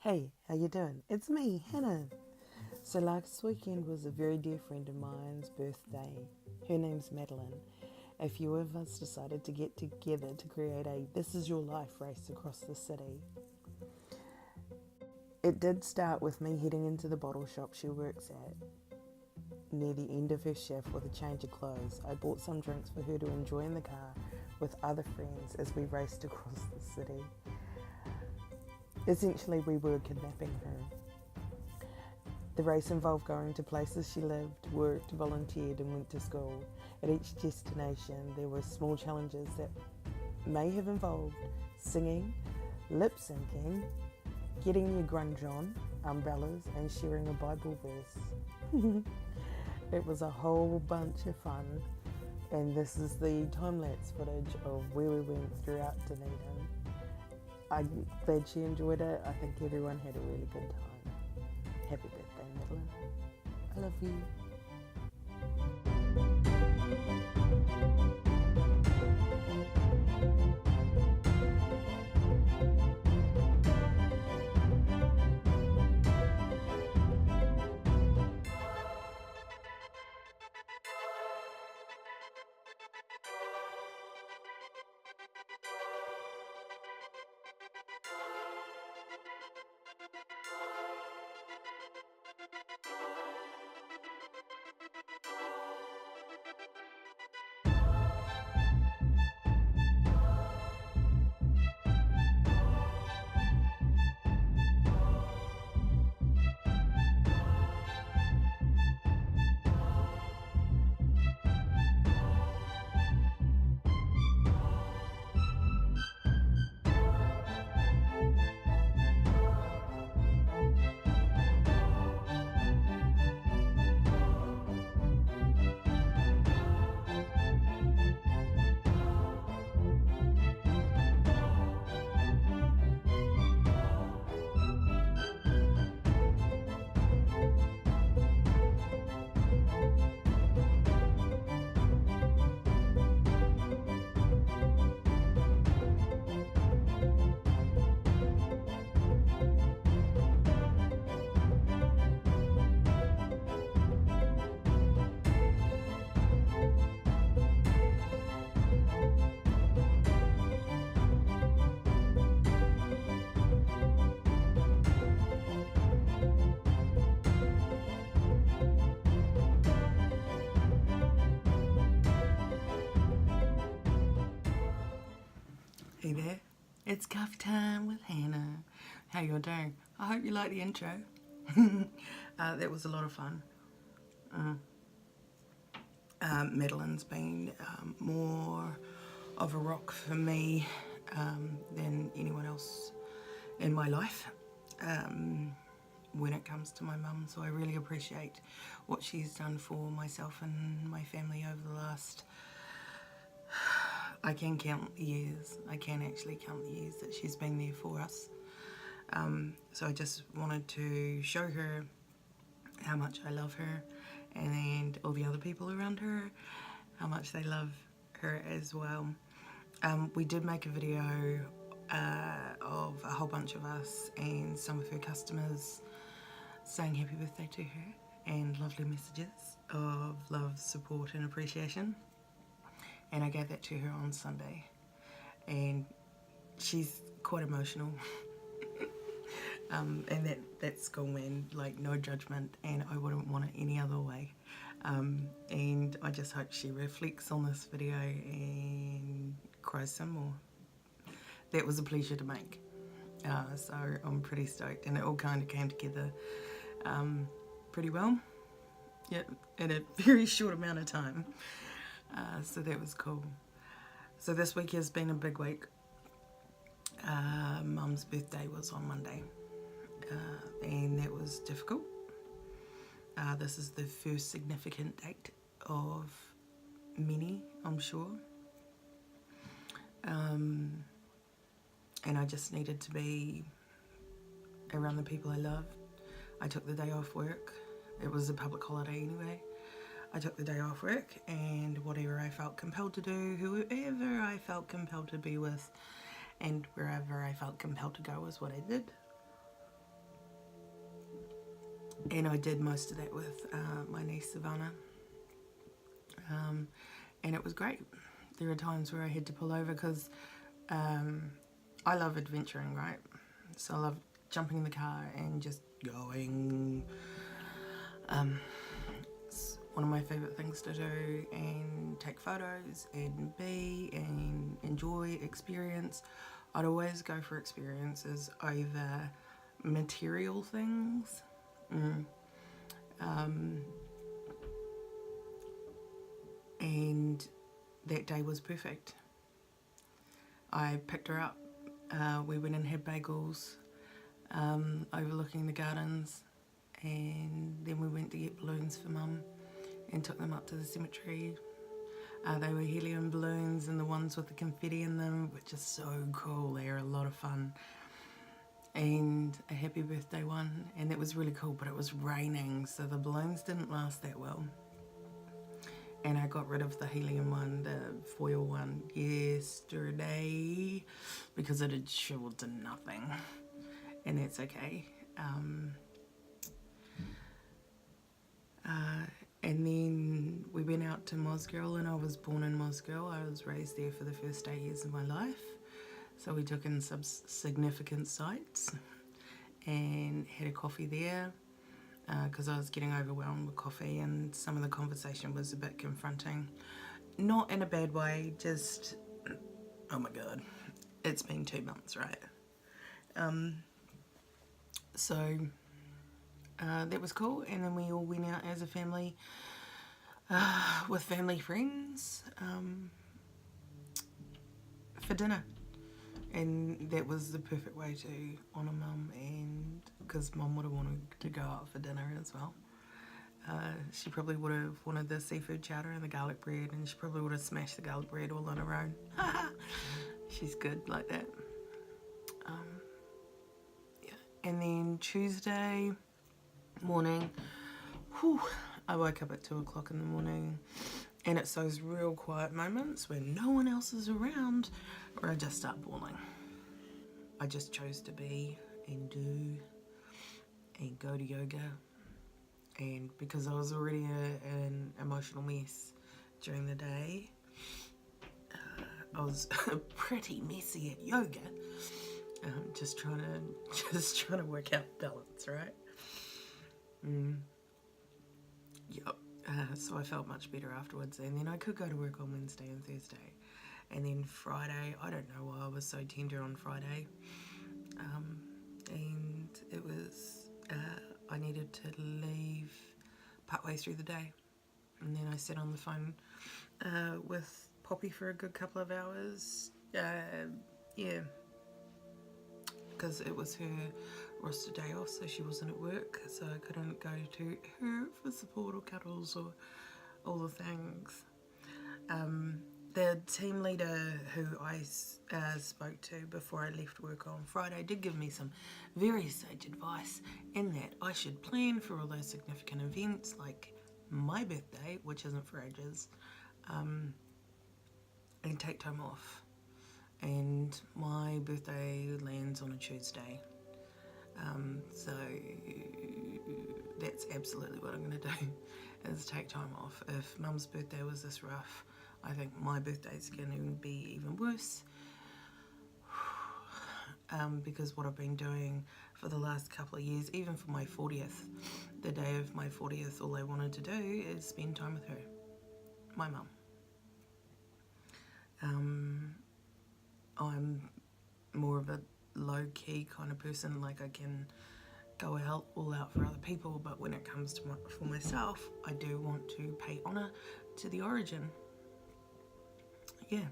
Hey, how you doing? It's me, Hannah. So last weekend was a very dear friend of mine's birthday. Her name's Madeline. A few of us decided to get together to create a This Is Your Life race across the city. It did start with me heading into the bottle shop she works at. Near the end of her shift with a change of clothes, I bought some drinks for her to enjoy in the car with other friends as we raced across the city. Essentially, we were kidnapping her. The race involved going to places she lived, worked, volunteered, and went to school. At each destination, there were small challenges that may have involved singing, lip syncing, getting your grunge on, umbrellas, and sharing a Bible verse. It was a whole bunch of fun, and this is the time-lapse footage of where we went throughout Dunedin. I'm glad she enjoyed it. I think everyone had a really good time. Happy birthday, Madeline. I love you. Hey there, it's coffee time with Hannah. How you all doing? I hope you like the intro. That was a lot of fun. Madeline's been more of a rock for me than anyone else in my life when it comes to my mum. So I really appreciate what she's done for myself and my family over the last... I can count the years. I can actually count the years that she's been there for us. So I just wanted to show her how much I love her, and all the other people around her, how much they love her as well. We did make a video of a whole bunch of us and some of her customers saying happy birthday to her, and lovely messages of love, support and appreciation. And I gave that to her on Sunday, and she's quite emotional. And that's cool, man, like no judgment, and I wouldn't want it any other way. And I just hope she reflects on this video and cries some more. That was a pleasure to make. So I'm pretty stoked, and it all kind of came together pretty well. Yep, in a very short amount of time. So that was cool. So this week has been a big week. Mum's birthday was on Monday, and that was difficult. This is the first significant date of many, I'm sure. And I just needed to be around the people I loved. I took the day off work. It was a public holiday anyway. I took the day off work, and whatever I felt compelled to do, whoever I felt compelled to be with, and wherever I felt compelled to go was what I did. And I did most of that with my niece Savannah, and it was great. There are times where I had to pull over because I love adventuring, right? So I love jumping in the car and just going. It's one of my favourite things to do, and take photos and be and enjoy experience. I'd always go for experiences over material things. And that day was perfect. I picked her up. We went and had bagels overlooking the gardens, and then we went to get balloons for Mum and took them up to the cemetery. They were helium balloons, and the ones with the confetti in them, which is so cool. They are a lot of fun. And a happy birthday one, and that was really cool, but it was raining, so the balloons didn't last that well. And I got rid of the helium one, the foil one, yesterday, because it had shriveled to nothing, and that's okay. And then we went out to Mosgiel, and I was born in Mosgiel. I was raised there for the first 8 years of my life. So we took in some significant sights and had a coffee there because I was getting overwhelmed with coffee, and some of the conversation was a bit confronting. Not in a bad way, just, oh my God, it's been 2 months, right? So that was cool, and then we all went out as a family with family friends for dinner. And that was the perfect way to honour Mum, and because Mum would have wanted to go out for dinner as well. She probably would have wanted the seafood chowder and the garlic bread, and she probably would have smashed the garlic bread all on her own. She's good like that. Yeah. And then Tuesday morning, I woke up at 2 o'clock in the morning, and it's those real quiet moments when no one else is around where I just start bawling. I just chose to be and do and go to yoga, and because I was already an emotional mess during the day, I was pretty messy at yoga, just trying to work out balance, right? Yep. So I felt much better afterwards, and then I could go to work on Wednesday and Thursday. And then Friday, I don't know why I was so tender on Friday, and it was, I needed to leave partway through the day, and then I sat on the phone with Poppy for a good couple of hours, because it was her roster day off, so she wasn't at work, so I couldn't go to her for support or cuddles or all the things. The team leader who I spoke to before I left work on Friday did give me some very sage advice, in that I should plan for all those significant events like my birthday, which isn't for ages, and take time off. And my birthday lands on a Tuesday, so that's absolutely what I'm going to do, is take time off. If Mum's birthday was this rough, I think my birthday's going to be even worse, because what I've been doing for the last couple of years, even for my 40th, the day of my 40th, all I wanted to do is spend time with her, my mum. I'm more of a low-key kind of person, like I can go all out for other people, but when it comes to for myself, I do want to pay honour to the origin. Yeah.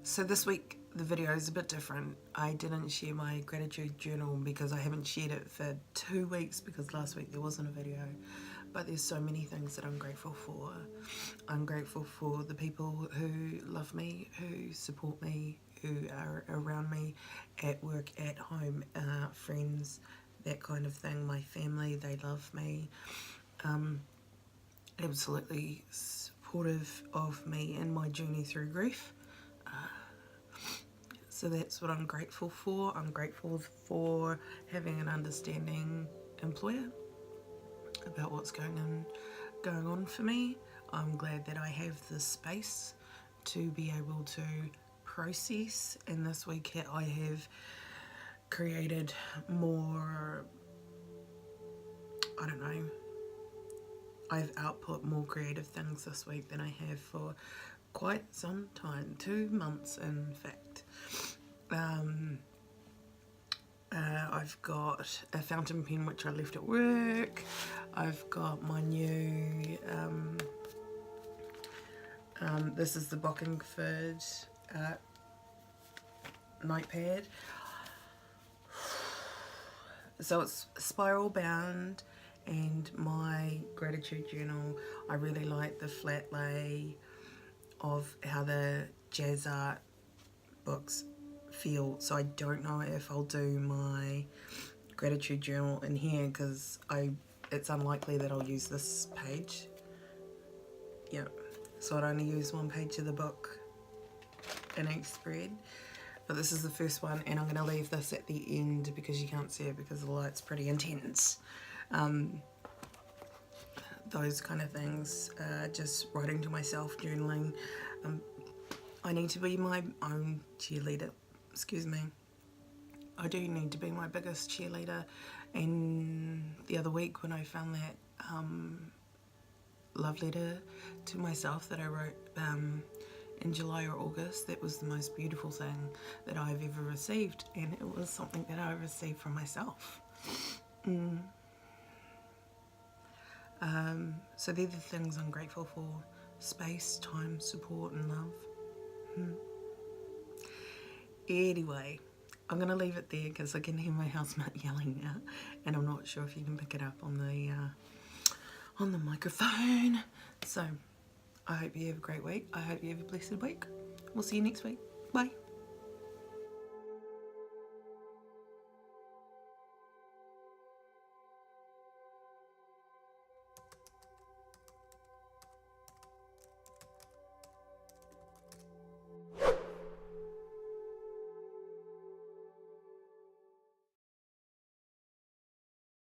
So this week the video is a bit different. I didn't share my gratitude journal because I haven't shared it for 2 weeks, because last week there wasn't a video. But there's so many things that I'm grateful for. I'm grateful for the people who love me, who support me, who are around me at work, at home, friends, that kind of thing. My family, they love me. Absolutely supportive of me in my journey through grief. So that's what I'm grateful for. I'm grateful for having an understanding employer about what's going on for me. I'm glad that I have the space to be able to process, and this week I have created more, I don't know, I've output more creative things this week than I have for quite some time, 2 months in fact. I've got a fountain pen which I left at work. I've got my new, this is the Bockingford notepad. So it's spiral bound, and my gratitude journal, I really like the flat lay of how the jazz art books feel. So I don't know if I'll do my gratitude journal in here because it's unlikely that I'll use this page. Yep. So I'd only use one page of the book in each spread. But this is the first one, and I'm going to leave this at the end because you can't see it because the light's pretty intense. Those kind of things, just writing to myself, journaling. I need to be my own cheerleader. Excuse me. I do need to be my biggest cheerleader. And the other week when I found that love letter to myself that I wrote in July or August, that was the most beautiful thing that I've ever received, and it was something that I received from myself. So they're the things I'm grateful for: space, time, support and love. Anyway, I'm going to leave it there because I can hear my housemate yelling now, and I'm not sure if you can pick it up on the microphone. So I hope you have a great week. I hope you have a blessed week. We'll see you next week. Bye.